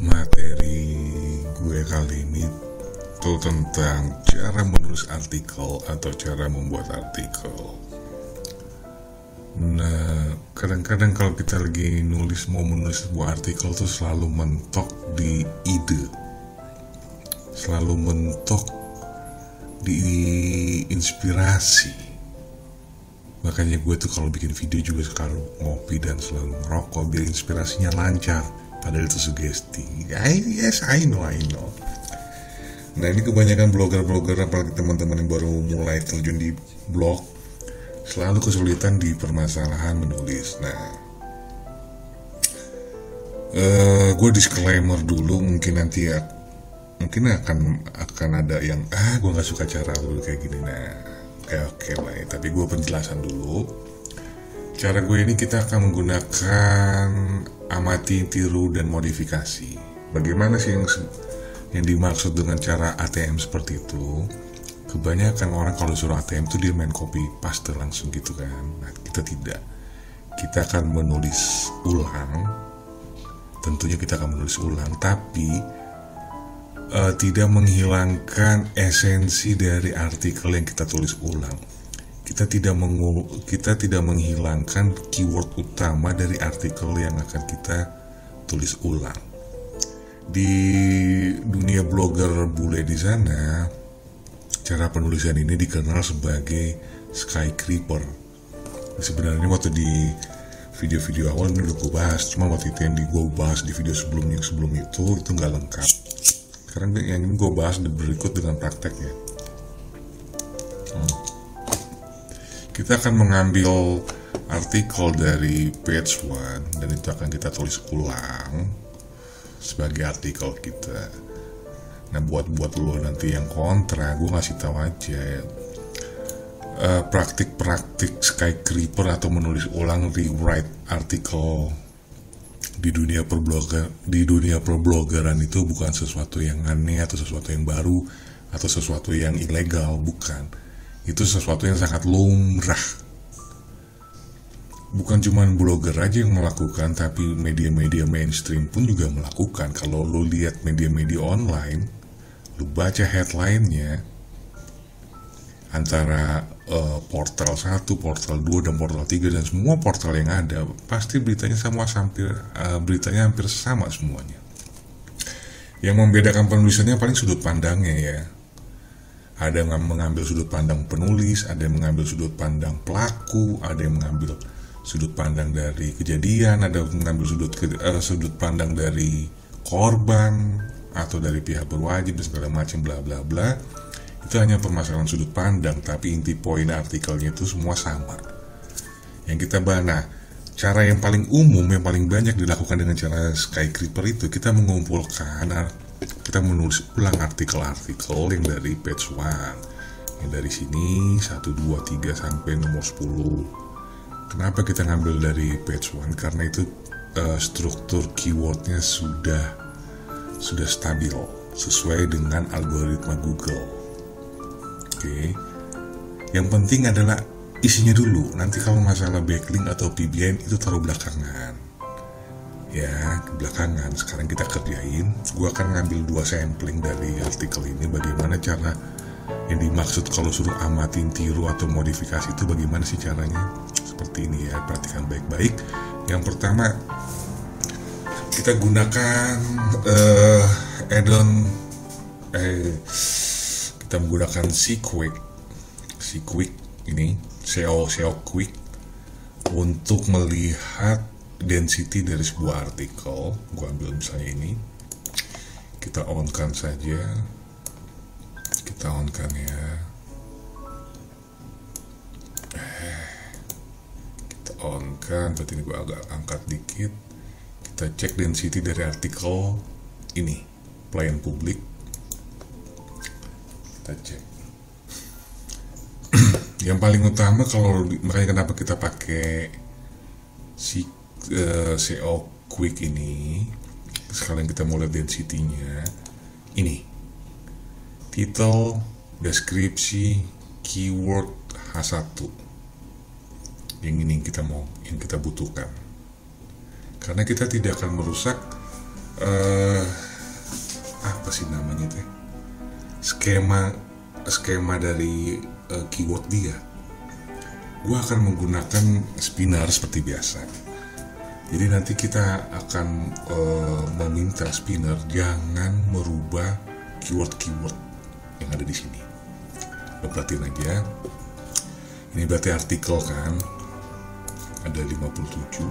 Materi gue kali ini tuh tentang cara menulis artikel atau cara membuat artikel. Nah, kadang-kadang kalau kita lagi mau menulis sebuah artikel tuh selalu mentok di ide, selalu mentok di inspirasi. Makanya gue tuh kalau bikin video juga selalu ngopi dan selalu ngerokok biar inspirasinya lancar. Padahal itu sugesti. Yes, I know. Nah, ini kebanyakan blogger-blogger, apalagi teman-teman yang baru mulai terjun di blog, selalu kesulitan di permasalahan menulis. Nah, gue disclaimer dulu, mungkin nanti ya, mungkin akan ada yang gue nggak suka cara lu kayak gini. Nah, oke lah ya. Tapi gue penjelasan dulu. Cara gue ini kita akan menggunakan amati, tiru, dan modifikasi. Bagaimana sih yang dimaksud dengan cara ATM seperti itu? Kebanyakan orang kalau suruh ATM itu dia main copy paste langsung gitu kan. Nah, kita tidak. Kita akan menulis ulang. Tentunya kita akan menulis ulang, tapi tidak menghilangkan esensi dari artikel yang kita tulis ulang. Kita tidak menghilangkan keyword utama dari artikel yang akan kita tulis ulang. Di dunia blogger bule di sana, cara penulisan ini dikenal sebagai skyscraper. Sebenarnya waktu di video-video awal ini udah gue bahas, cuma waktu itu yang gue bahas di video sebelum itu nggak lengkap. Sekarang yang ini gue bahas berikut dengan prakteknya. Kita akan mengambil artikel dari page 1 dan itu akan kita tulis ulang sebagai artikel kita. Nah, buat lo nanti yang kontra, gue ngasih tahu aja praktik-praktik skyscraper atau menulis ulang rewrite artikel di dunia perblogeran itu bukan sesuatu yang aneh atau sesuatu yang baru atau sesuatu yang ilegal, bukan. Itu sesuatu yang sangat lumrah. Bukan cuma blogger aja yang melakukan, tapi media-media mainstream pun juga melakukan. Kalau lu lihat media-media online, lu baca headline-nya, antara portal 1, portal 2, dan portal 3, dan semua portal yang ada, pasti beritanya hampir sama semuanya. Yang membedakan penulisannya paling sudut pandangnya ya. Ada yang mengambil sudut pandang penulis, ada yang mengambil sudut pandang pelaku, ada yang mengambil sudut pandang dari kejadian, ada yang mengambil sudut pandang dari korban atau dari pihak berwajib dan segala macam bla bla bla. Itu hanya permasalahan sudut pandang, tapi inti poin artikelnya itu semua sama. Yang kita bahas, cara yang paling umum, yang paling banyak dilakukan dengan cara skyscraper itu, kita menulis ulang artikel-artikel yang dari page 1, yang dari sini 1, 2, 3 sampai nomor 10. Kenapa kita ngambil dari page 1? Karena itu struktur keywordnya sudah stabil sesuai dengan algoritma Google. Oke. Yang penting adalah isinya dulu. Nanti kalau masalah backlink atau PBN itu taruh belakangan. Ya, belakangan. Sekarang kita kerjain. Gue akan ngambil 2 sampling dari artikel ini. Bagaimana cara yang dimaksud kalau suruh amatin, tiru, atau modifikasi itu bagaimana sih caranya. Seperti ini ya, perhatikan baik-baik. Yang pertama, kita gunakan kita menggunakan Sequik ini, SEO Quick, untuk melihat density dari sebuah artikel. Gue ambil misalnya ini, kita on-kan saja, kita on-kan ya, kita on-kan, berarti ini gue agak angkat dikit. Kita cek density dari artikel ini, pelayan publik, kita cek. Yang paling utama makanya kenapa kita pakai SEO Quick ini, sekalian kita mulai density-nya. Ini title, deskripsi, keyword H1. Yang ini yang kita butuhkan. Karena kita tidak akan merusak eh apa sih namanya teh, skema dari keyword dia. Gue akan menggunakan spinner seperti biasa. Jadi nanti kita akan meminta spinner jangan merubah keyword-keyword yang ada di sini. Lo perhatiin aja. Ini berarti artikel kan, ada 57,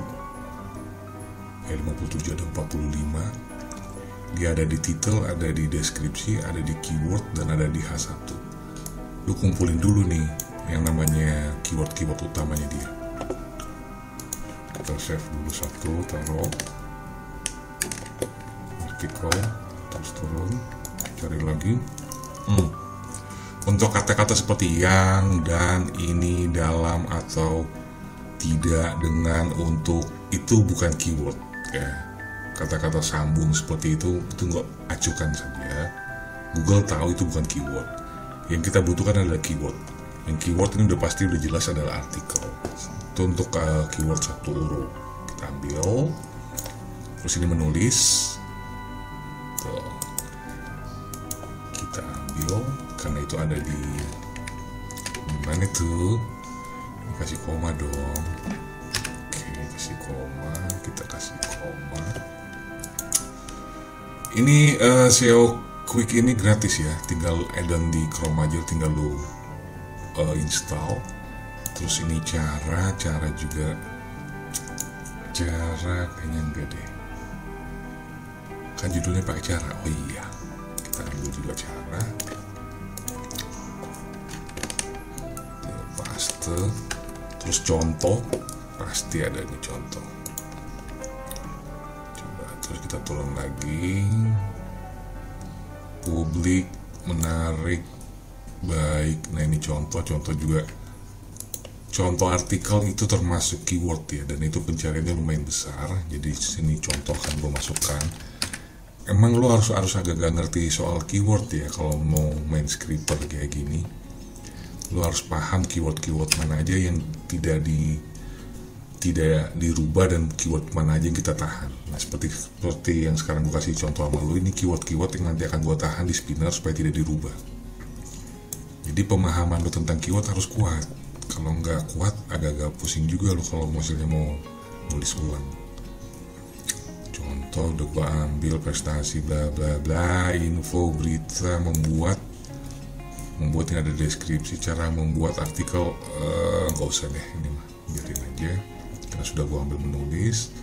57 ada 45. Dia ada di title, ada di deskripsi, ada di keyword, dan ada di H1. Lu kumpulin dulu nih yang namanya keyword-keyword utamanya dia. Kita save dulu satu, taruh artikel, terus turun, cari lagi. Untuk kata-kata seperti yang, dan, ini, dalam, atau tidak, dengan, untuk, itu bukan keyword ya. Kata-kata sambung seperti itu nggak, acukan saja. Google tahu itu bukan keyword. Yang kita butuhkan adalah keyword. Yang keyword ini udah pasti udah jelas adalah artikel. Itu untuk keyword satu huruf. Kita ambil. Terus ini menulis. Tuh. Kita ambil karena itu ada di mana tuh? Kasih koma dong. Oke, kasih koma. Kita kasih koma. Ini SEO Quick ini gratis ya, tinggal add-on di Chrome aja, tinggal lu install. Terus ini cara juga, cara kayaknya enggak deh, kan judulnya pakai cara. Oh iya, kita ambil juga cara, paste, terus contoh, pasti ada nih contoh. Terus kita turun lagi, publik, menarik, baik. Nah ini contoh juga, contoh artikel itu termasuk keyword ya, dan itu pencariannya lumayan besar. Jadi sini contoh kan gue masukkan. Emang lo harus agak ngerti soal keyword ya kalau mau main scripper kayak gini. Lo harus paham keyword mana aja yang tidak dirubah dan keyword mana aja yang kita tahan. Nah seperti yang sekarang gue kasih contoh sama lu, ini keyword yang nanti akan gue tahan di spinner supaya tidak dirubah. Jadi pemahaman lu tentang keyword harus kuat. Kalau nggak kuat agak-agak pusing juga lu kalau misalnya mau nulis ulang. Contoh udah gue ambil, prestasi bla bla bla, info, berita, membuat ini ada deskripsi, cara membuat artikel, nggak usah deh, ini mah biarin aja. Karena sudah gue ambil menulis,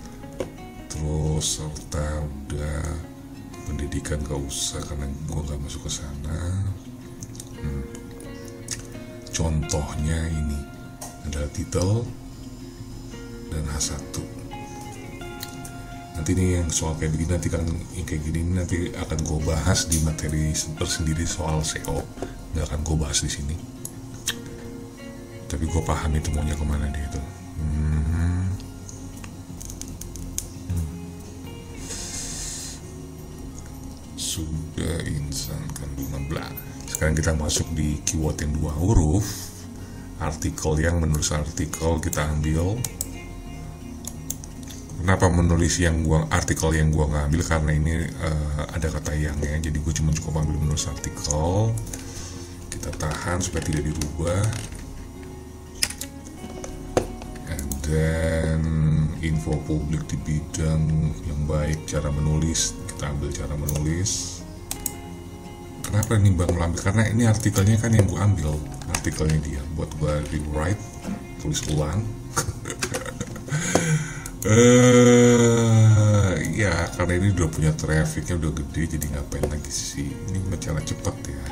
terus serta udah pendidikan gak usah karena gue gak masuk ke sana. Contohnya ini adalah title dan H1. Nanti nih yang soal kayak begini nanti kan yang kayak gini nanti akan gue bahas di materi tersendiri soal SEO, nggak akan gue bahas di sini. Tapi gue paham itu maunya kemana dia itu. Sudah insan kandungan bla. Sekarang kita masuk di keyword yang 2 huruf, artikel, yang menulis artikel kita ambil. Kenapa menulis artikel yang gua nggak ambil, karena ini ada kata yangnya, jadi gue cuma cukup ambil menulis artikel. Kita tahan supaya tidak dirubah. Dan info publik di bidang yang baik, cara menulis, kita ambil cara menulis. Kenapa nih Bang ambil? Karena ini artikelnya kan yang gue ambil, artikelnya dia, buat gue rewrite, tulis ulang. Ya karena ini udah punya trafficnya udah gede, jadi ngapain lagi sih? Ini cara cepat ya,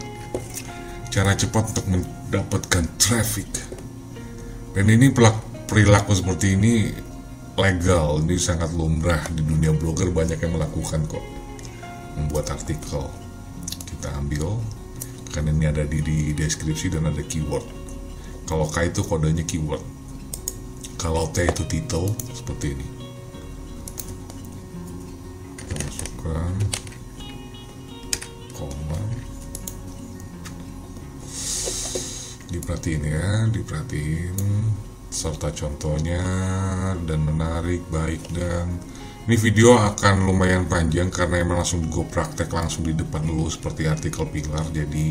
cara cepat untuk mendapatkan traffic. Dan ini perilaku seperti ini legal, ini sangat lumrah di dunia blogger, banyak yang melakukan kok, membuat artikel. Kita ambil karena ini ada di deskripsi dan ada keyword. Kalau K itu kodenya keyword, kalau T itu title, seperti ini. Kita masukkan koma, diperhatiin ya, diperhatiin, serta contohnya, dan menarik, baik, dan Ini video akan lumayan panjang karena emang langsung gue praktek langsung di depan lu seperti artikel pilar. Jadi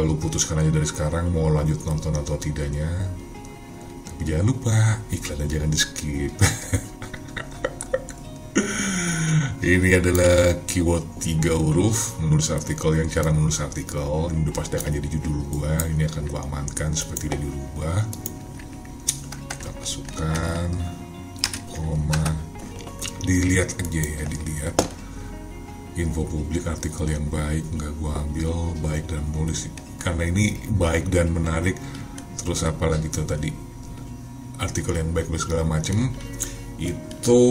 lu putuskan aja dari sekarang mau lanjut nonton atau tidaknya. Tapi jangan lupa iklannya jangan di skip. Ini adalah keyword 3 huruf menulis artikel, yang cara menulis artikel ini udah pasti akan jadi judul gua. Ini akan gua amankan supaya tidak dirubah. Kita masukkan koma, dilihat aja ya, dilihat info publik artikel yang baik, nggak gua ambil baik dan menulis karena ini baik dan menarik. Terus apa lagi tuh tadi, artikel yang baik segala macem itu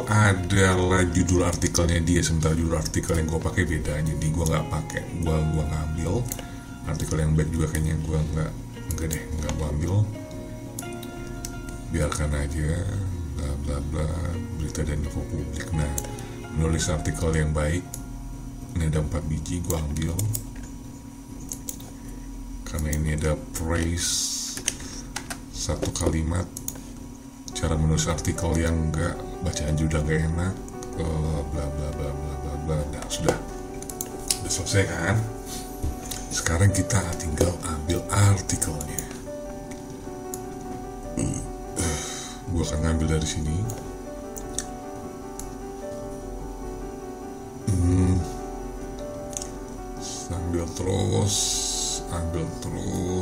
adalah judul artikelnya dia, sementara judul artikel yang gue pakai beda, jadi gue nggak pakai, gue ngambil artikel yang baik juga kayaknya gue nggak gue ambil, biarkan aja bla bla bla berita dan info publik. Nah, menulis artikel yang baik ini ada 4 biji gue ambil karena ini ada praise 1 kalimat. Cara menulis artikel yang enggak, bacaan juga enggak enak, bla bla bla bla bla bla. Nah, sudah selesai kan? Sekarang kita tinggal ambil artikelnya. Gua akan ngambil dari sini. Ambil terus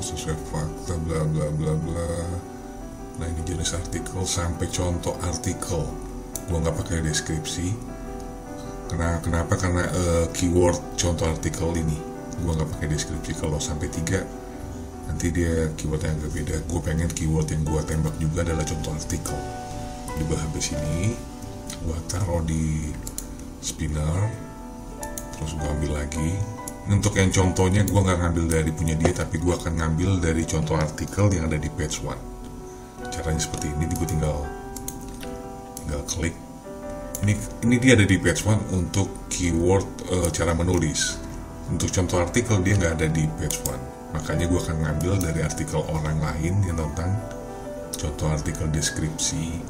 sesuai fakta bla bla bla bla. Nah, ini jenis artikel sampai contoh artikel. Gua nggak pakai deskripsi. Kenapa? Karena keyword contoh artikel ini gua nggak pakai deskripsi. Kalau sampai 3 nanti dia keywordnya agak beda. Gua pengen keyword yang gua tembak juga adalah contoh artikel. Di bawah habis ini gua taruh di spinner. Terus gua ambil lagi. Untuk yang contohnya gua nggak ngambil dari punya dia, tapi gua akan ngambil dari contoh artikel yang ada di page 1. Caranya seperti ini, gue tinggal klik. Ini dia ada di page 1 untuk keyword cara menulis. Untuk contoh artikel dia nggak ada di page 1. Makanya gue akan ngambil dari artikel orang lain yang tentang contoh artikel deskripsi.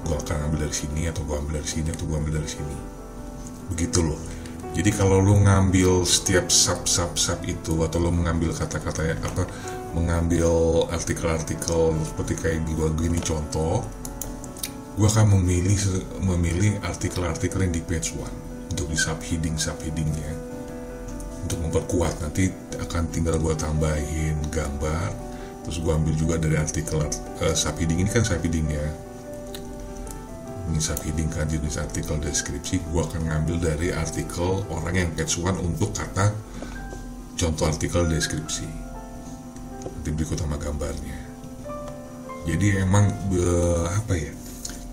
Gue akan ambil dari sini, atau gue ambil dari sini, atau gue ambil dari sini. Begitu loh. Jadi kalau lo ngambil setiap sub itu, atau lo mengambil kata-kata mengambil artikel-artikel seperti kayak gini contoh, gue akan memilih artikel-artikel yang di page 1 untuk di subheadingnya untuk memperkuat. Nanti akan tinggal gue tambahin gambar, terus gue ambil juga dari artikel subheading. Ini kan subheadingnya, ini subheading kan jenis artikel deskripsi. Gue akan ngambil dari artikel orang yang page 1 untuk kata contoh artikel deskripsi, nanti berikut sama gambarnya. Jadi emang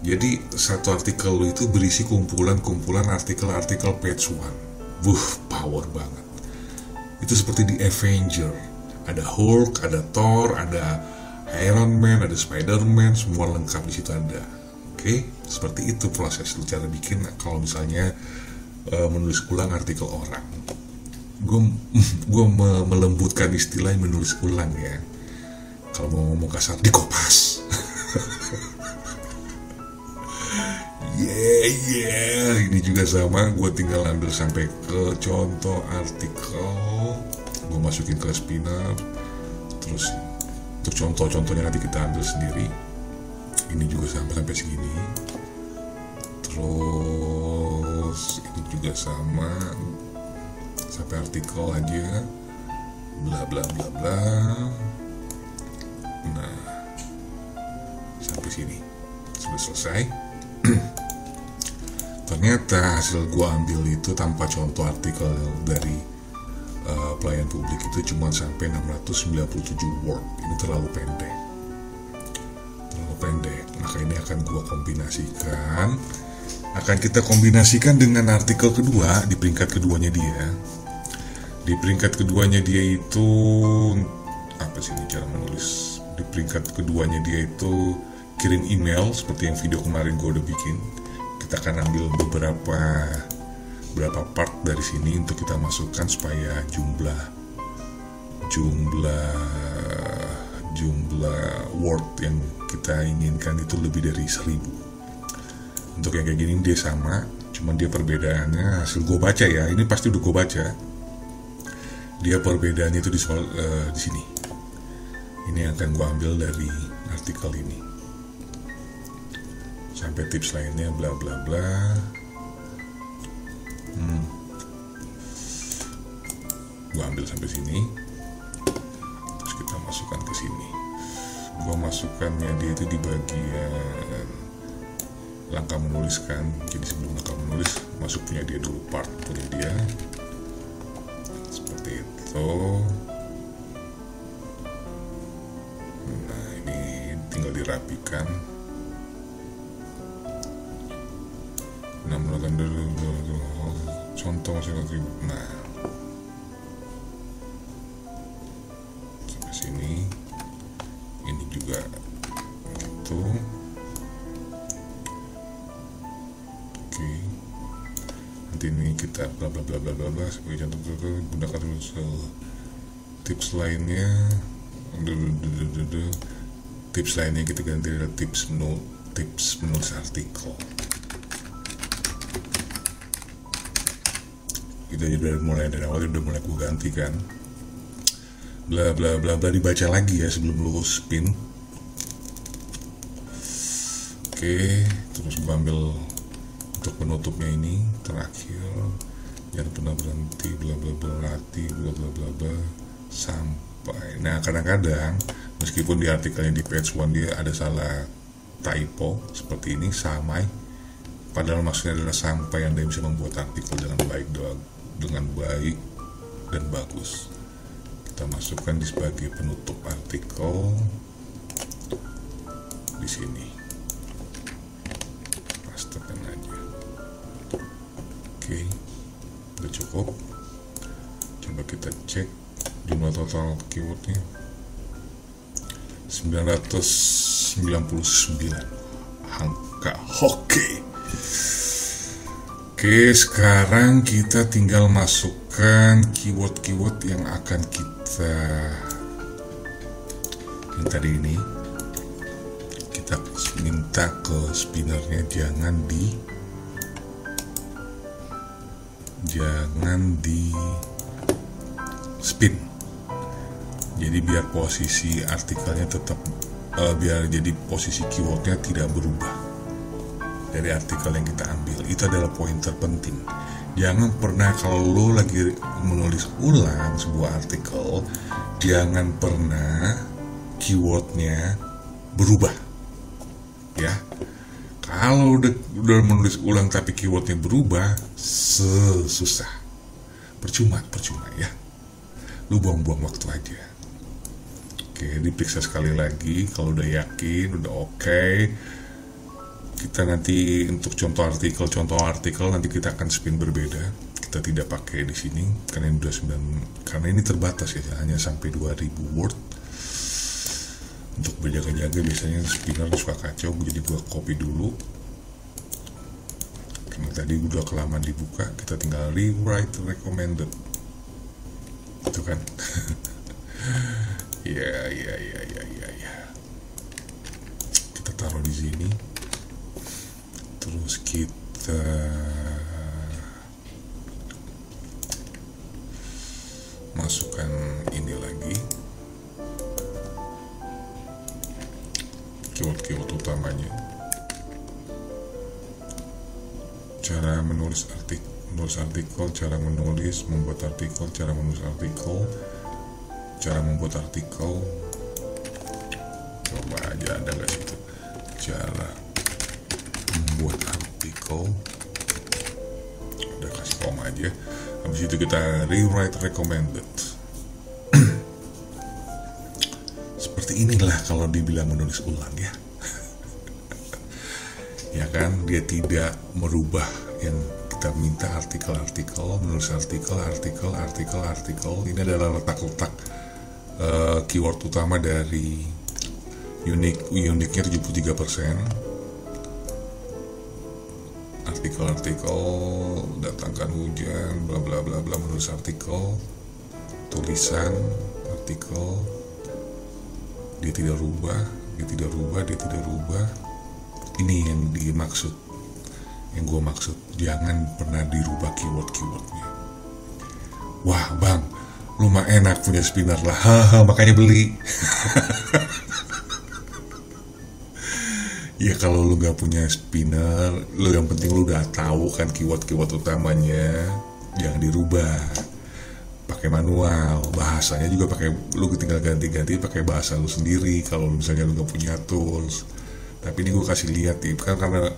jadi satu artikel itu berisi kumpulan artikel page 1. Power banget. Itu seperti di Avenger, ada Hulk, ada Thor, ada Iron Man, ada Spider-Man, semua lengkap di situ ada. Oke, seperti itu proses lu cara bikin kalau misalnya menulis ulang artikel orang. Gue melembutkan istilah menulis ulang ya. Kalau mau ngomong kasar, dikopas. Ini juga sama. Gue tinggal ambil sampai ke contoh artikel, gue masukin ke spinner. Terus untuk contoh-contohnya nanti kita ambil sendiri. Ini juga sampai segini. Terus ini juga sama, sampai artikel aja, bla bla bla bla. Nah, sampai sini sudah selesai. Ternyata hasil gua ambil itu tanpa contoh artikel dari pelayan publik itu cuma sampai 697 word. Ini terlalu pendek. Maka ini akan gua kombinasikan. Akan kita kombinasikan dengan artikel kedua di peringkat keduanya dia. Di peringkat keduanya dia itu apa sih ini cara menulis? Di peringkat keduanya dia itu kirim email seperti yang video kemarin gue udah bikin. Kita akan ambil beberapa part dari sini untuk kita masukkan supaya jumlah word yang kita inginkan itu lebih dari 1000. Untuk yang kayak gini dia sama, cuman dia perbedaannya hasil gue baca ya, ini pasti udah gue baca. Dia perbedaannya itu di soal di sini. Ini akan gue ambil dari artikel ini. Sampai tips lainnya bla bla bla. Gue ambil sampai sini. Terus kita masukkan ke sini. Gue masukkannya dia itu di bagian langkah menuliskan. Jadi sebelum langkah menulis masuk punya dia dulu, part punya dia seperti itu. Nah ini tinggal dirapikan. Nah melakukan contoh nah sampai sini. Ini juga gitu. Nanti ini kita bla bla bla bla bla bla sebagai contoh gunakan tips lainnya. Tips lainnya kita ganti adalah tips menulis artikel. Kita udah mulai dari awal udah mulai gue ganti kan. Bla bla bla bla dibaca lagi ya sebelum lu spin. Oke, terus gue ambil untuk penutupnya ini terakhir, jangan pernah berhenti bla bla bla latih bla bla bla bla sampai. Nah kadang-kadang meskipun di artikelnya di page 1 dia ada salah typo seperti ini sampai, padahal maksudnya adalah sampai Anda bisa membuat artikel dengan baik dan bagus. Kita masukkan di sebagai penutup artikel di sini. Pastekan aja. Oke, udah cukup. Coba kita cek jumlah total keywordnya 999 angka. Oke, sekarang kita tinggal masukkan keyword-keyword yang akan kita yang tadi ini kita minta ke spinnernya jangan di spin. Jadi biar posisi artikelnya tetap biar jadi posisi keywordnya tidak berubah dari artikel yang kita ambil. Itu adalah poin terpenting. Jangan pernah kalau lo lagi menulis ulang sebuah artikel, jangan pernah keywordnya berubah ya. Kalau udah menulis ulang tapi keywordnya berubah, susah, percuma ya, lu buang-buang waktu aja. Oke, diperiksa sekali lagi. Kalau udah yakin, udah oke, kita nanti untuk contoh artikel nanti kita akan spin berbeda. Kita tidak pakai di sini karena ini karena ini terbatas ya, hanya sampai 2000 word. Untuk berjaga-jaga biasanya spinner suka kacau, jadi gua copy dulu. Karena tadi udah kelamaan dibuka, kita tinggal rewrite recommended. Itu kan. Ya. Kita taruh di sini. Terus kita masukkan ini lagi. Keyword utamanya, cara menulis artikel, cara menulis, membuat artikel, cara menulis artikel, cara membuat artikel. Coba aja ada nggak situ cara membuat artikel, udah kasih koma aja. Habis itu kita rewrite recommended. Seperti inilah kalau dibilang menulis ulang ya. Ya kan, dia tidak merubah yang kita minta artikel, menulis artikel. Ini adalah letak-letak keyword utama dari uniknya 73%. Artikel, datangkan hujan, bla bla bla bla, menulis artikel, tulisan artikel. Dia tidak rubah. Ini yang dimaksud. Yang gue maksud, jangan pernah dirubah keywordnya. Wah bang, lu mah enak punya spinner lah, haha, makanya beli. Ya kalau lu gak punya spinner, lu yang penting lu udah tahu kan keyword utamanya, jangan dirubah. Pakai manual, bahasanya juga pakai, lu tinggal ganti-ganti pakai bahasa lu sendiri kalau misalnya lu gak punya tools. Tapi ini gue kasih lihat nih, kan karena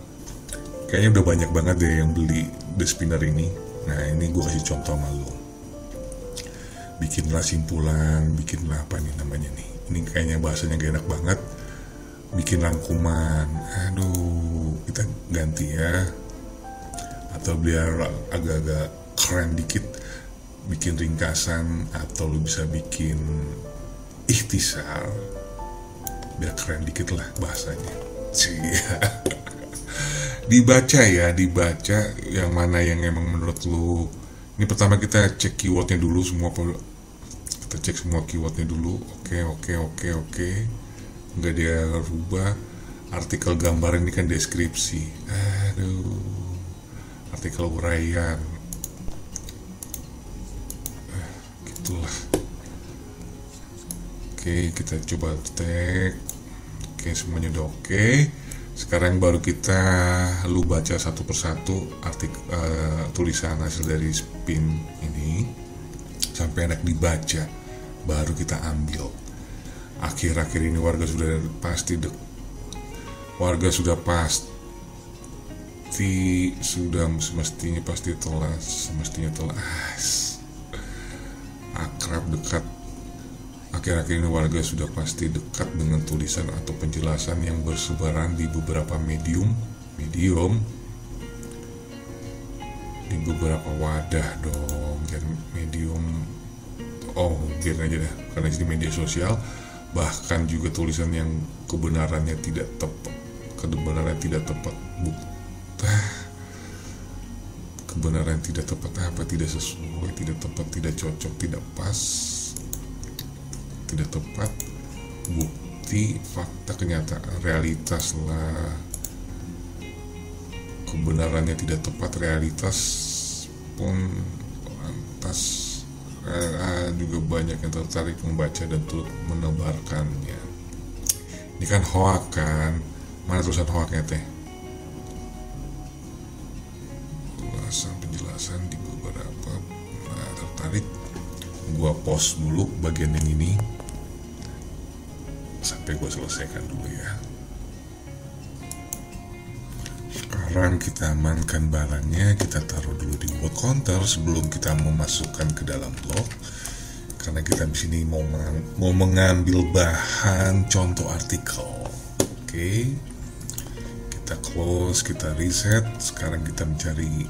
kayaknya udah banyak banget deh yang beli the spinner ini. Nah ini gue kasih contoh sama lu. Bikinlah simpulan, bikinlah apa nih namanya nih. Ini kayaknya bahasanya gak enak banget. Bikin rangkuman, aduh, kita ganti ya. Atau biar agak-agak keren dikit, bikin ringkasan, atau lu bisa bikin ikhtisar, biar keren dikit lah bahasanya. Dibaca ya, dibaca yang mana yang emang menurut lu. Ini pertama kita cek keywordnya dulu semua, kita cek semua keywordnya dulu. Oke. Nggak dia rubah. Artikel gambar ini kan deskripsi, aduh, artikel uraian, gitulah. Oke, kita coba tag. Oke, semuanya udah oke. Sekarang baru kita lu baca satu persatu artikel, tulisan hasil dari spin ini sampai enak dibaca, baru kita ambil. Akhir-akhir ini warga sudah pasti semestinya telah akrab dekat. Akhir-akhir ini warga sudah pasti dekat dengan tulisan atau penjelasan yang bersebaran di beberapa medium di beberapa wadah dong, jangan medium, biar aja deh, karena ini media sosial. Bahkan juga tulisan yang kebenarannya tidak tepat, kebenaran tidak tepat apa, tidak sesuai, tidak tepat, tidak cocok, tidak pas, tidak tepat, bukti, fakta, kenyataan, realitas lah. Kebenarannya tidak tepat, realitas pun lantas. Juga banyak yang tertarik membaca dan turut menebarkannya. Ini kan hoak kan? Mana tulisan hoaknya teh? Penjelasan di beberapa. Nah, tertarik. Gua post dulu bagian yang ini sampai gua selesaikan dulu ya. Sekarang kita amankan barangnya, kita taruh dulu di word counter sebelum kita memasukkan ke dalam blog. Karena kita di sini mau mengambil bahan contoh artikel. Oke. Kita close, kita reset. Sekarang kita mencari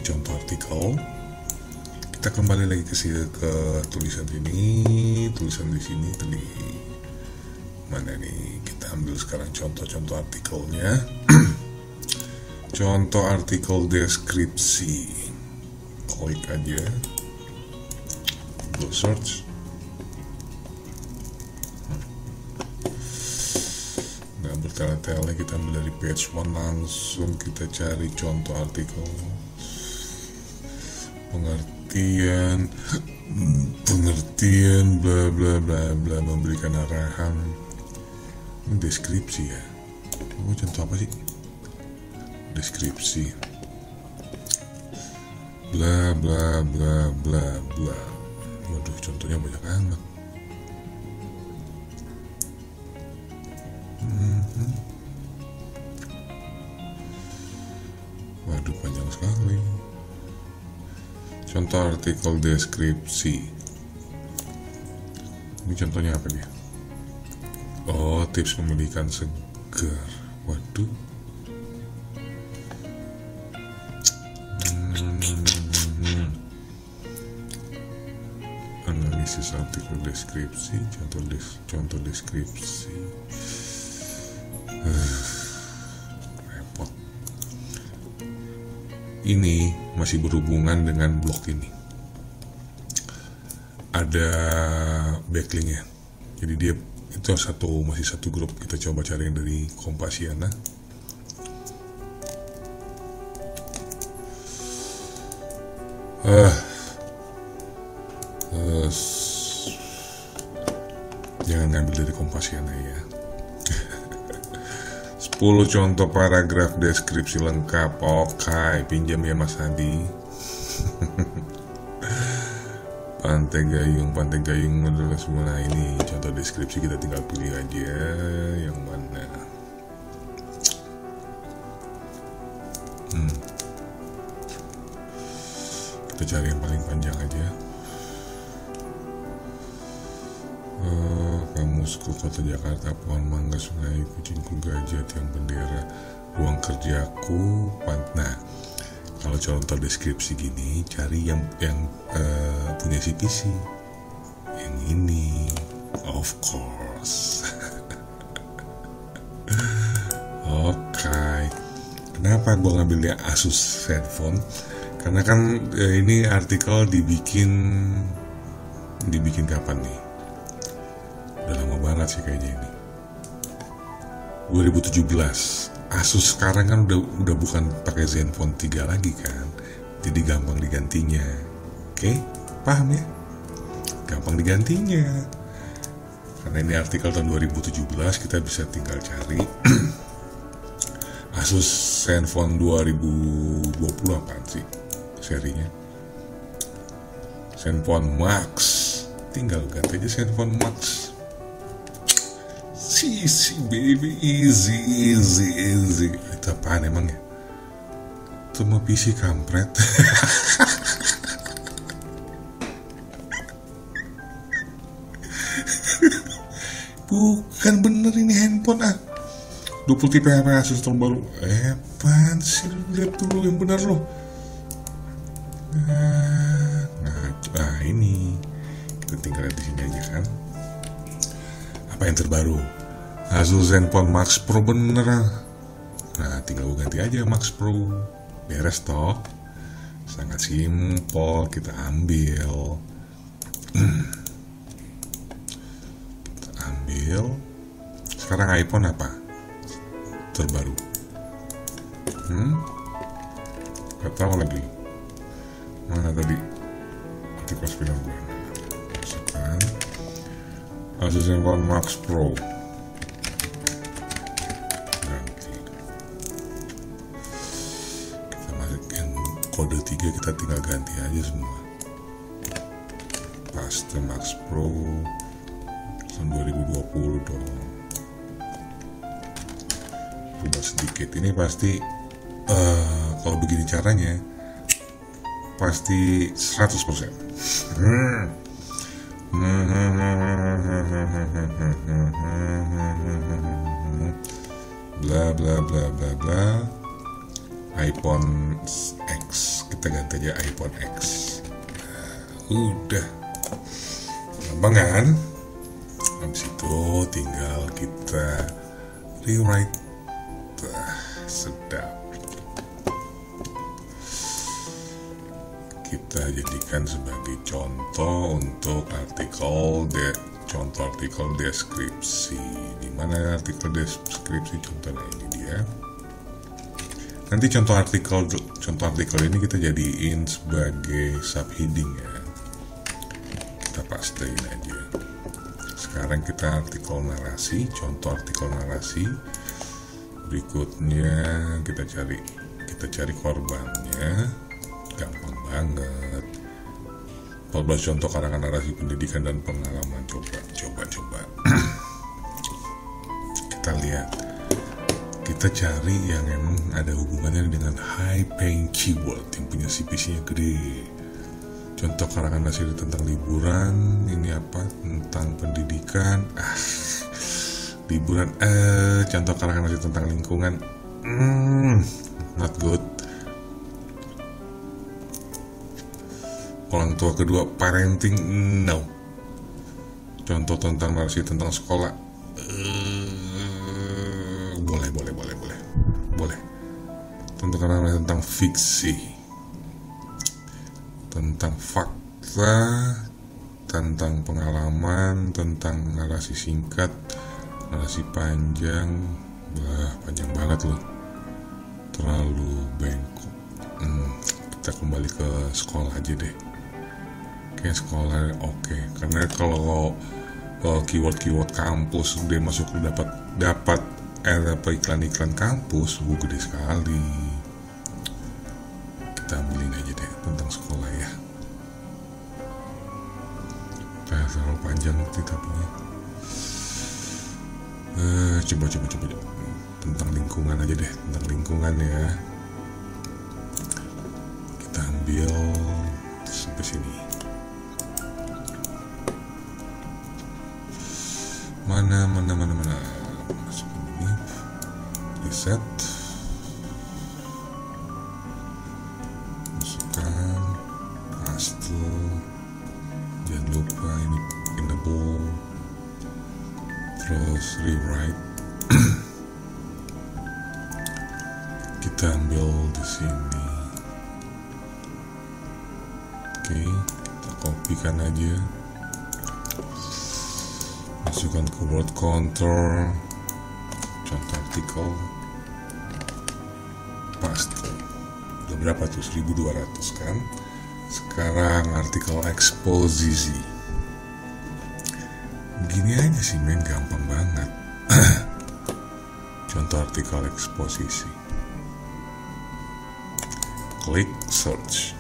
contoh artikel. Kita kembali lagi ke tulisan ini, tulisan di sini tadi. Mana nih? Kita ambil sekarang contoh artikelnya. Contoh artikel deskripsi. Klik aja, go search. Nggak bertele-tele, kita ambil dari page 1, langsung kita cari contoh artikel. Pengertian bla bla bla bla, memberikan arahan. Ini deskripsi ya. Contoh apa sih? Deskripsi. Bla bla bla bla bla. Waduh, contohnya banyak amat. Waduh, panjang sekali. Contoh artikel deskripsi. Ini contohnya apa dia? Oh, tips memilih ikan segar. Waduh. Analisis artikel deskripsi, contoh deskripsi. Repot. Ini masih berhubungan dengan blog ini. Ada backlinknya. Jadi dia itu masih satu grup. Kita coba cari yang dari Kompasiana. Ah, jangan ngambil dari Kompasiana ya. 10 contoh paragraf deskripsi lengkap. Oke, pinjam ya Mas Hadi. Pantai Gayung adalah semula ini contoh deskripsi, kita tinggal pilih aja yang mana. Kita cari yang paling panjang aja. Kamusku Kota Jakarta, pohon mangga, sungai, kucingku, gajah, tiang bendera, ruang kerjaku. Nah, kalau contoh deskripsi gini, cari yang punya CPC. Yang ini, of course. Oke. Kenapa gue ngambilnya Asus Zenfone? Karena kan ini artikel dibikin kapan nih? Udah lama banget sih kayaknya ini. 2017. Asus sekarang kan udah bukan pakai Zenfone 3 lagi kan. Jadi gampang digantinya. Oke, paham ya? Gampang digantinya. Karena ini artikel tahun 2017, kita bisa tinggal cari Asus Zenfone 2020 apaan sih serinya? Zenfone Max. Tinggal ganti aja Zenfone Max. Easy baby, easy. Itu apaan emang ya? Itu mah PC kampret. Bukan bener ini handphone 20 tipe HP Asus terbaru. Apaan sih? Lihat dulu yang bener loh. Nah ini kita tinggal di sini aja kan. Apa yang terbaru? Asus Zenfone Max Pro bener. Nah tinggal gue ganti aja Max Pro. Beres toh. Sangat simpel, kita ambil. Sekarang iPhone apa terbaru? Gak tahu lagi. Mana tadi artikel spinner gue? Masukkan Asus Zenfone Max Pro. Ganti. Kita masukin kode 3, kita tinggal ganti aja semua. Paste Max Pro tahun 2020 dong. Rubah sedikit. Ini pasti kalau begini caranya pasti 100%. Bla bla bla bla bla. iPhone X, kita ganti aja iPhone X. Udah gampang kan? Habis itu tinggal kita rewrite. Sedap. Kita jadikan sebagai contoh untuk contoh artikel deskripsi. Di mana artikel deskripsi contohnya ini dia. Nanti contoh artikel ini kita jadiin sebagai subheading ya. Kita pastein aja. Sekarang kita artikel narasi, contoh artikel narasi. Berikutnya kita cari korbannya. Gampang banget. 14 contoh karangan narasi pendidikan dan pengalaman. Coba. Kita lihat. Kita cari yang emang ada hubungannya dengan high paying keyword yang punya CPC-nya gede. Contoh karangan narasi tentang liburan. Ini apa? Tentang pendidikan. Liburan. Contoh karangan narasi tentang lingkungan. Not good. Orang tua kedua, parenting, no. Contoh tentang narasi tentang sekolah, boleh. Contoh narasi tentang fiksi, tentang fakta, tentang pengalaman, tentang narasi singkat, narasi panjang, panjang banget loh, terlalu bengkok. kita kembali ke sekolah aja deh. Kayak sekolah oke. Karena kalau keyword kampus dia masuk dapat iklan-iklan kampus, gede sekali. Kita ambilin aja deh tentang sekolah ya. Terlalu panjang kita punya. Coba tentang lingkungan aja deh, tentang lingkungan ya. Kita ambil sampai sini. Mana masukin ini, reset, masukkan, paste, jangan lupa ini enable, terus rewrite. Kita ambil di sini. Oke, kita kopikan aja. Masukkan ke word counter, contoh artikel, paste. Udah berapa tuh? 1200 kan. Sekarang artikel eksposisi. Gini aja sih men, gampang banget. Contoh artikel eksposisi. Klik search.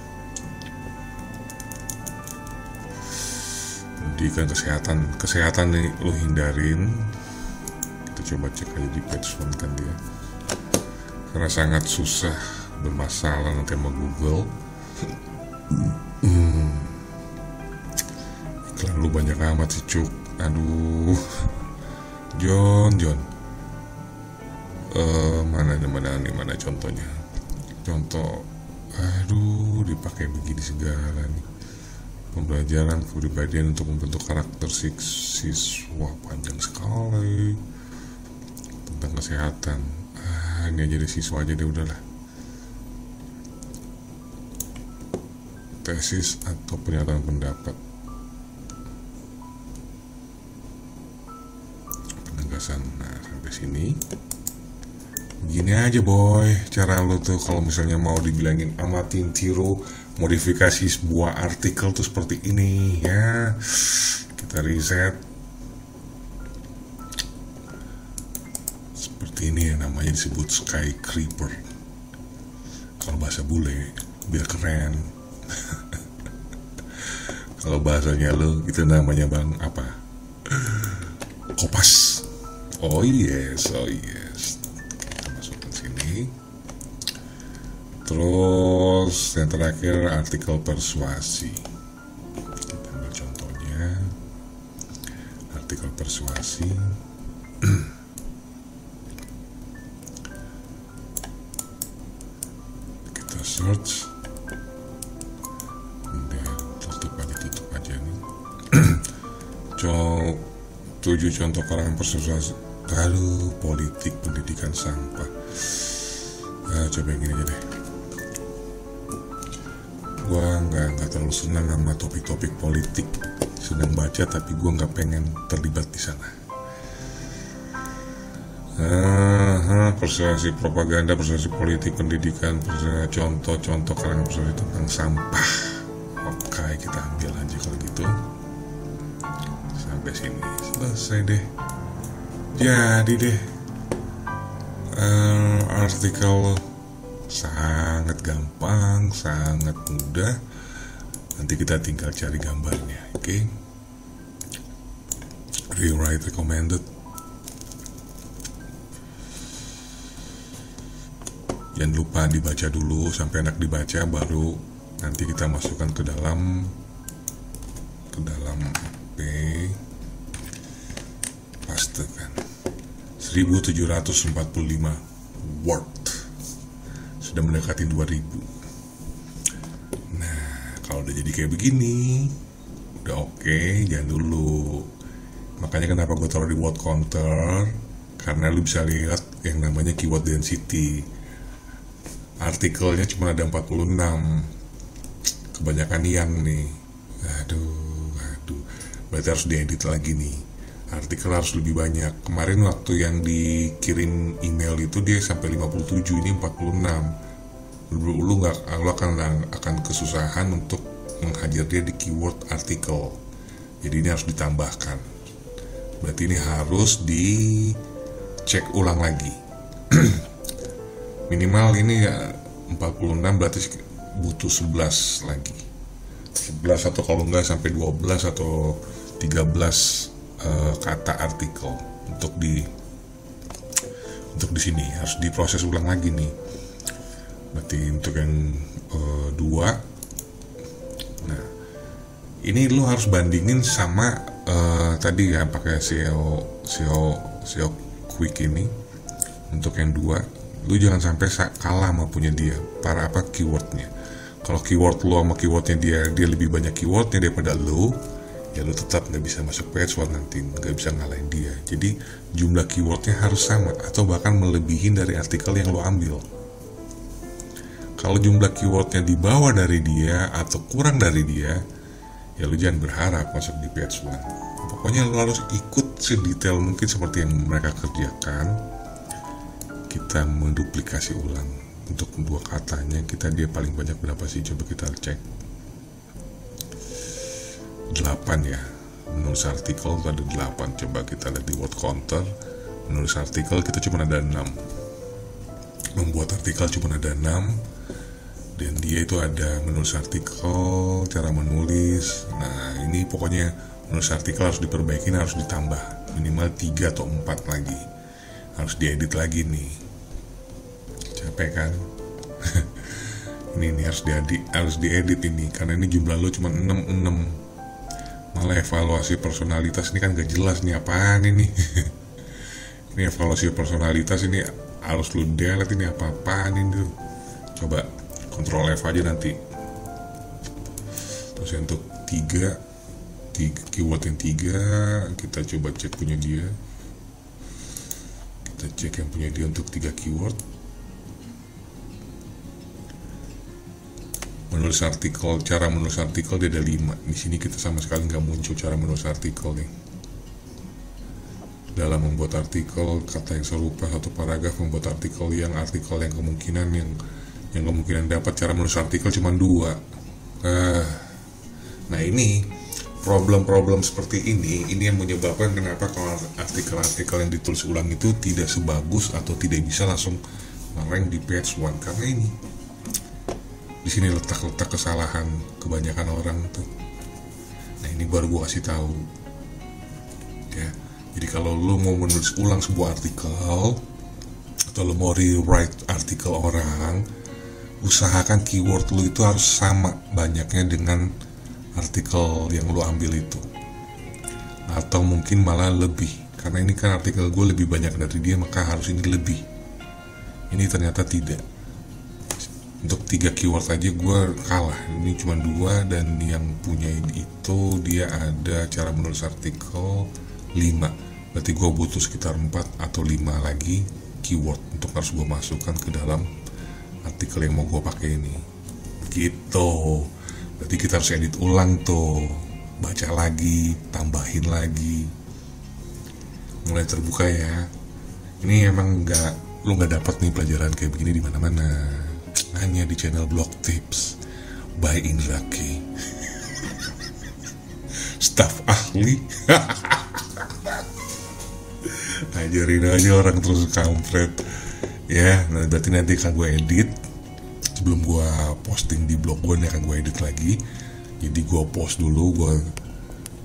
Pendidikan kesehatan nih lo hindarin. Kita coba cek aja di page one kan dia, karena sangat susah, bermasalah nanti sama Google. Iklan lu banyak amat sih cuk. Aduh, John mana contohnya? Contoh, aduh, dipakai begini segala nih. Pembelajaran kepribadian untuk membentuk karakter siswa, panjang sekali. Tentang kesehatan. Ini aja deh, siswa aja deh, udahlah. Tesis atau pernyataan pendapat. Penegasan. Nah, sampai sini. Gini aja boy, cara lo tuh kalau misalnya mau dibilangin amatin, tiru, modifikasi sebuah artikel tuh seperti ini ya. Kita reset. Seperti ini ya, namanya disebut skyscraper. Kalau bahasa bule, biar keren. Kalau bahasanya lo itu namanya bang apa? Kopas. Oh yes. Terus yang terakhir artikel persuasi. Kita ambil contohnya artikel persuasi. Kita search. Udah, tutup aja nih. 7 contoh karangan persuasi. Aduh, politik pendidikan sampah. Coba yang gini aja deh. Gue nggak terlalu senang sama topik-topik politik, senang baca tapi gue nggak pengen terlibat di sana. Persuasi propaganda, persuasi politik, pendidikan, contoh karangan persuasi tentang sampah. Oke, kita ambil aja kalau gitu. Sampai sini selesai deh. Jadi deh, artikel sangat gampang, sangat mudah. Nanti kita tinggal cari gambarnya, oke? Rewrite recommended. Jangan lupa dibaca dulu sampai enak dibaca, baru nanti kita masukkan ke dalam paste kan. 1745 word. Sudah mendekati 2000. Nah, kalau udah jadi kayak begini, udah oke, jangan dulu. Makanya kenapa gue taruh di word counter, karena lu bisa lihat yang namanya keyword density. Artikelnya cuma ada 46. Kebanyakan yang nih. Aduh. Berarti harus diedit lagi nih. Artikel harus lebih banyak. Kemarin waktu yang dikirim email itu dia sampai 57, ini 46. Lu akan kesusahan untuk menghajar dia di keyword artikel. Jadi ini harus ditambahkan. Berarti ini harus dicek ulang lagi. Minimal ini ya 46, berarti butuh 11 lagi. 11 atau kalau enggak sampai 12 atau 13 kata artikel untuk di sini harus diproses ulang lagi nih. Berarti untuk yang 2. Nah, ini lu harus bandingin sama tadi ya, pakai SEO quick ini. Untuk yang 2, lu jangan sampai kalah sama punya dia. Para keywordnya. Kalau keyword lu sama keywordnya dia lebih banyak keywordnya daripada lu, ya lu tetap nggak bisa masuk page one nanti, nggak bisa ngalahin dia. Jadi jumlah keywordnya harus sama atau bahkan melebihin dari artikel yang lu ambil. Kalau jumlah keywordnya di bawah dari dia atau kurang dari dia, ya lu jangan berharap masuk di page one. Pokoknya lu harus ikut sedetail mungkin seperti yang mereka kerjakan. Kita menduplikasi ulang untuk 2 katanya. Dia paling banyak berapa sih, coba kita cek. 8 ya, menulis artikel itu ada 8. Coba kita lihat di word counter. Menulis artikel kita cuma ada 6, membuat artikel cuma ada 6. Dan dia itu ada menulis artikel, cara menulis. Nah ini pokoknya menulis artikel harus diperbaiki, harus ditambah minimal 3 atau 4 lagi. Harus diedit lagi nih. Capek kan? ini harus diedit ini, karena ini jumlah lo cuma 6. Malah evaluasi personalitas ini kan gak jelas nih apaan ini. Ini evaluasi personalitas ini harus lu delete, ini apa-apaan ini tuh. Coba Ctrl F aja nanti. Terus untuk 3 keyword yang 3 kita coba cek punya dia. Kita cek yang punya dia untuk 3 keyword. Menulis artikel, cara menulis artikel dia ada 5. Di sini kita sama sekali nggak muncul cara menulis artikel nih. Dalam membuat artikel, kata yang serupa satu paragraf, membuat artikel yang kemungkinan dapat cara menulis artikel cuma 2. Nah ini problem-problem seperti ini yang menyebabkan kenapa kalau artikel-artikel yang ditulis ulang itu tidak sebagus atau tidak bisa langsung nge-rank di page one, karena ini di sini letak kesalahan kebanyakan orang tuh. Nah ini baru gue kasih tahu ya. Jadi kalau lu mau menulis ulang sebuah artikel atau lu mau rewrite artikel orang, usahakan keyword lu itu harus sama banyaknya dengan artikel yang lu ambil itu, atau mungkin malah lebih, karena ini kan artikel gue lebih banyak dari dia, maka harus ini lebih. Ini ternyata tidak. Untuk 3 keyword aja gue kalah, ini cuma 2, dan yang punya itu dia ada cara menulis artikel 5. Berarti gue butuh sekitar 4 atau 5 lagi keyword untuk harus gue masukkan ke dalam artikel yang mau gue pakai ini. Gitu. Berarti kita harus edit ulang tuh, baca lagi, tambahin lagi. Mulai terbuka ya. Ini emang lu nggak dapat nih pelajaran kayak begini di mana-mana. Hanya di channel Blog Tips by Indra K. Staf ahli. Ajarin aja orang terus kampret. Ya, nah berarti nanti akan gue edit. Sebelum gue posting di blog gue, akan gue edit lagi. Jadi gue post dulu,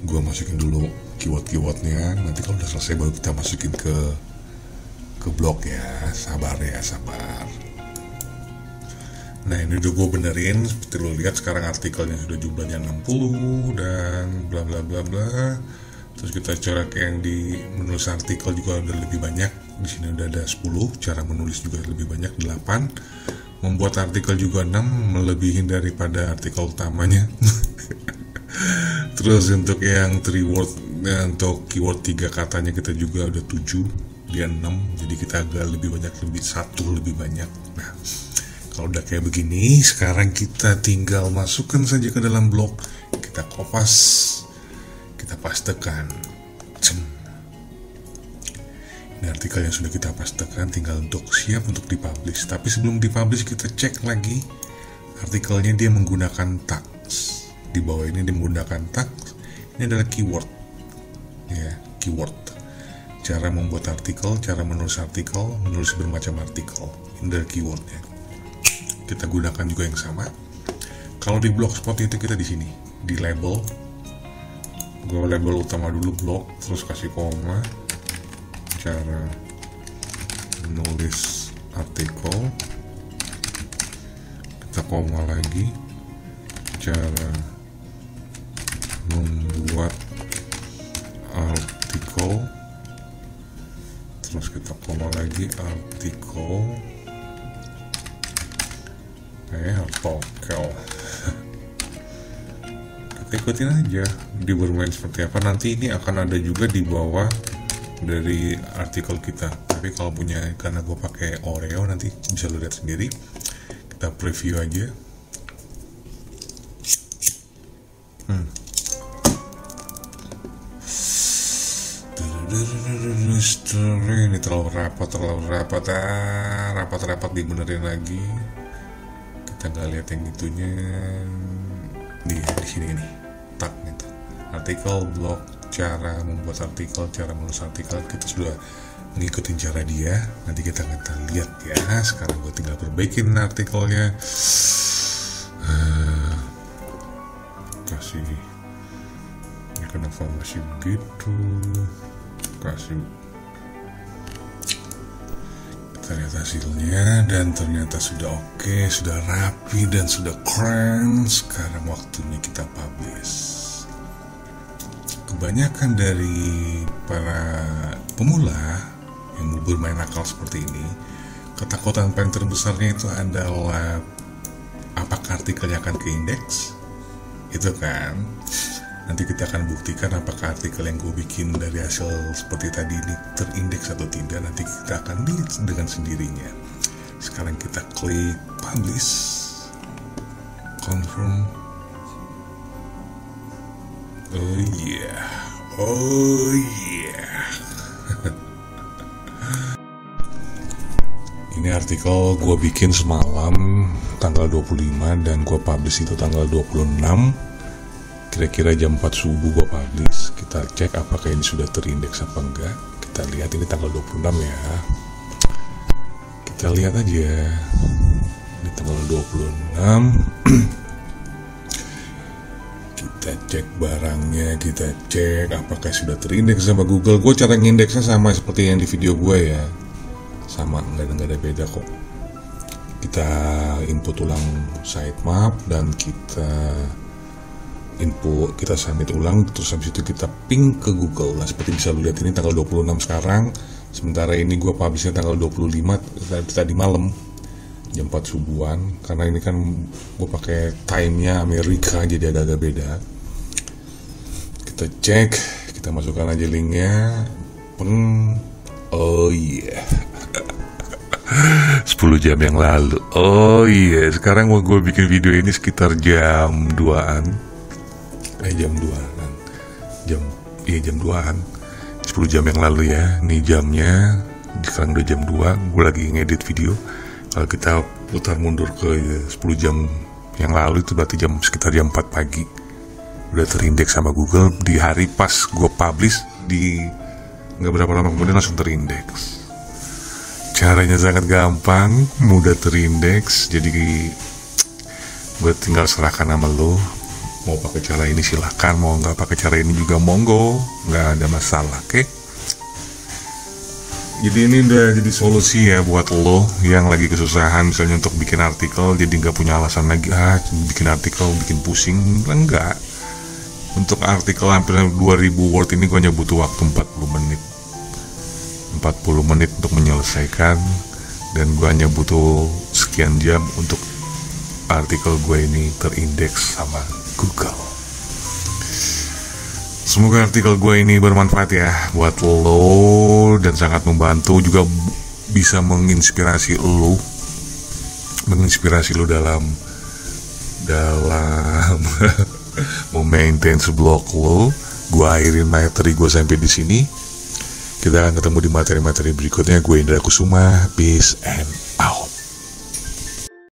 gue masukin dulu keyword-keywordnya. Nanti kalau udah selesai baru kita masukin ke blog ya. Sabar ya, sabar. Nah ini udah gue benerin. Seperti lo lihat sekarang artikelnya sudah jumlahnya 60 dan bla bla bla bla. Terus kita coret yang di menulis artikel juga udah lebih banyak. Di sini udah ada 10. Cara menulis juga lebih banyak, 8. Membuat artikel juga 6, melebihin daripada artikel utamanya. Terus untuk yang 3 word, untuk keyword 3 katanya kita juga udah 7, dia 6. Jadi kita agak lebih banyak, lebih 1 lebih banyak. Nah kalau udah kayak begini, sekarang kita tinggal masukkan saja ke dalam blog. Kita kopas, kita pastekan. Ini artikel yang sudah kita pastekan, tinggal untuk siap untuk dipublish. Tapi sebelum dipublish kita cek lagi artikelnya, dia menggunakan tags. Di bawah ini dia menggunakan tags. Ini adalah keyword, ya, keyword. Cara membuat artikel, cara menulis artikel, menulis bermacam artikel. Ini adalah keywordnya. Kita gunakan juga yang sama. Kalau di blogspot itu kita di sini, di label. Gue label utama dulu blog, terus kasih koma. Cara menulis artikel, kita koma lagi. Cara membuat artikel, terus kita koma lagi artikel, artikel. Kita ikutin aja dia bermain seperti apa. Nanti ini akan ada juga di bawah dari artikel kita. Tapi kalau punya, karena gue pakai Oreo, nanti bisa lo lihat sendiri. Kita preview aja. Ini terlalu rapat dibenerin lagi. Kita nggak lihat yang itunya. Di sini nih, tag gitu. Artikel, blog, cara membuat artikel, cara menulis artikel, kita sudah mengikuti cara dia. Nanti kita akan lihat ya. Sekarang gue tinggal perbaikin artikelnya. Kasih, ini kenapa masih begitu? Kasih, kita lihat hasilnya, dan ternyata sudah oke, sudah rapi, dan sudah keren. Sekarang waktunya kita publish. Kebanyakan dari para pemula yang mau bermain akal seperti ini, ketakutan paling terbesarnya itu adalah apakah artikelnya akan ke indeks, itu kan. Nanti kita akan buktikan apakah artikel yang gue bikin dari hasil seperti tadi ini terindeks atau tidak. Nanti kita akan lihat dengan sendirinya. Sekarang kita klik publish, confirm. Oh yeah, oh yeah. Ini artikel gue bikin semalam tanggal 25 dan gue publish itu tanggal 26. Kira-kira jam 4 subuh gue publish. Kita cek apakah ini sudah terindeks apa enggak. Kita lihat, ini tanggal 26 ya. Kita lihat aja. Ini tanggal 26. Kita cek barangnya, kita cek apakah sudah terindeks sama Google. Gue cara ngindeksnya sama seperti yang di video gue ya. Sama, nggak ada beda kok. Kita input ulang sitemap dan kita kita submit ulang, terus habis itu kita ping ke Google. Nah, seperti bisa lu lihat ini tanggal 26 sekarang, sementara ini gue publishnya tanggal 25 tadi malam jam 4 subuhan, karena ini kan gue pakai time-nya Amerika jadi agak beda. Kita cek, kita masukkan aja linknya, oh iya, 10 jam yang lalu. Oh iya, sekarang gue bikin video ini sekitar jam 2-an. Jam 2-an. Jam 2-an. 10 jam yang lalu ya. Ini jamnya. Sekarang udah jam 2. Gue lagi ngedit video. Kalau kita putar mundur ke 10 jam yang lalu, itu berarti sekitar jam 4 pagi. Udah terindeks sama Google. Di hari pas gue publish, nggak berapa lama kemudian langsung terindeks. Caranya sangat gampang, mudah terindeks. Jadi gue tinggal serahkan sama lo. Mau pakai cara ini silahkan, mau nggak pakai cara ini juga monggo, nggak ada masalah, oke? Jadi ini udah jadi solusi ya buat lo yang lagi kesusahan misalnya untuk bikin artikel, jadi nggak punya alasan lagi bikin artikel bikin pusing. Enggak, untuk artikel hampir 2000 word ini gue hanya butuh waktu 40 menit untuk menyelesaikan, dan gue hanya butuh sekian jam untuk artikel gue ini terindeks sama Google. Semoga artikel gue ini bermanfaat ya buat lo, dan sangat membantu, juga bisa menginspirasi lo dalam memaintain blog lo. Gue akhirin materi gue sampai di sini. Kita akan ketemu di materi-materi berikutnya. Gue Indra Kusuma, peace and